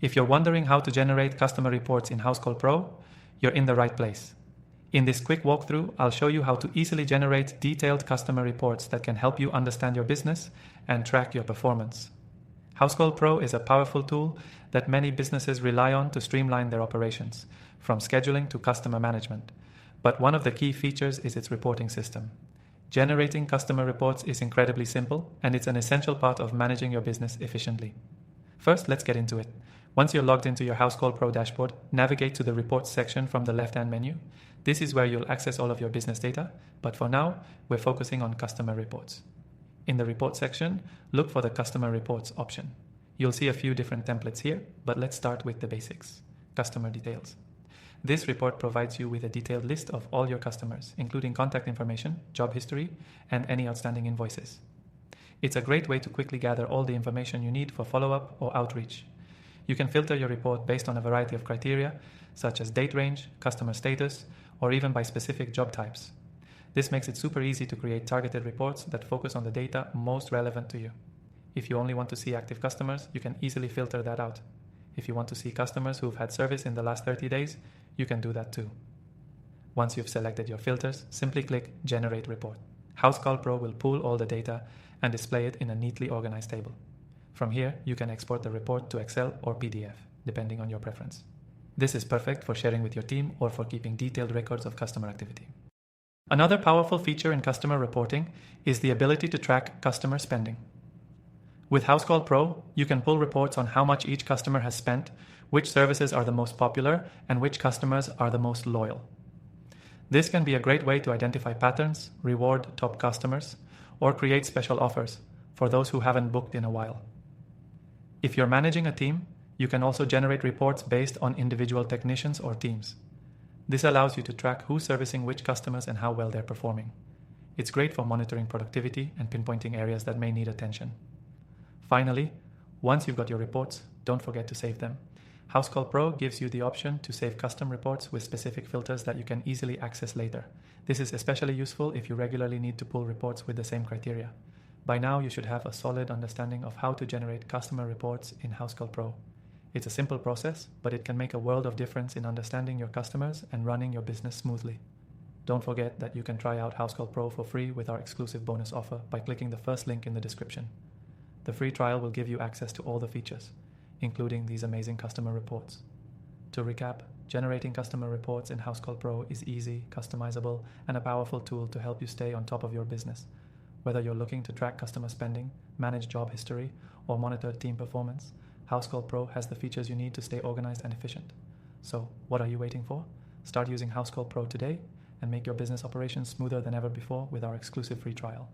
If you're wondering how to generate customer reports in Housecall Pro, you're in the right place. In this quick walkthrough, I'll show you how to easily generate detailed customer reports that can help you understand your business and track your performance. Housecall Pro is a powerful tool that many businesses rely on to streamline their operations, from scheduling to customer management. But one of the key features is its reporting system. Generating customer reports is incredibly simple, and it's an essential part of managing your business efficiently. First, let's get into it. Once you're logged into your Housecall Pro dashboard, navigate to the Reports section from the left-hand menu. This is where you'll access all of your business data, but for now, we're focusing on customer reports. In the Reports section, look for the Customer Reports option. You'll see a few different templates here, but let's start with the basics: customer details. This report provides you with a detailed list of all your customers, including contact information, job history, and any outstanding invoices. It's a great way to quickly gather all the information you need for follow-up or outreach. You can filter your report based on a variety of criteria, such as date range, customer status, or even by specific job types. This makes it super easy to create targeted reports that focus on the data most relevant to you. If you only want to see active customers, you can easily filter that out. If you want to see customers who've had service in the last 30 days, you can do that too. Once you've selected your filters, simply click Generate Report. Housecall Pro will pull all the data and display it in a neatly organized table. From here, you can export the report to Excel or PDF, depending on your preference. This is perfect for sharing with your team or for keeping detailed records of customer activity. Another powerful feature in customer reporting is the ability to track customer spending. With Housecall Pro, you can pull reports on how much each customer has spent, which services are the most popular, and which customers are the most loyal. This can be a great way to identify patterns, reward top customers, or create special offers for those who haven't booked in a while. If you're managing a team, you can also generate reports based on individual technicians or teams. This allows you to track who's servicing which customers and how well they're performing. It's great for monitoring productivity and pinpointing areas that may need attention. Finally, once you've got your reports, don't forget to save them. Housecall Pro gives you the option to save custom reports with specific filters that you can easily access later. This is especially useful if you regularly need to pull reports with the same criteria. By now, you should have a solid understanding of how to generate customer reports in Housecall Pro. It's a simple process, but it can make a world of difference in understanding your customers and running your business smoothly. Don't forget that you can try out Housecall Pro for free with our exclusive bonus offer by clicking the first link in the description. The free trial will give you access to all the features, including these amazing customer reports. To recap, generating customer reports in Housecall Pro is easy, customizable, and a powerful tool to help you stay on top of your business. Whether you're looking to track customer spending, manage job history, or monitor team performance, Housecall Pro has the features you need to stay organized and efficient. So, what are you waiting for? Start using Housecall Pro today and make your business operations smoother than ever before with our exclusive free trial.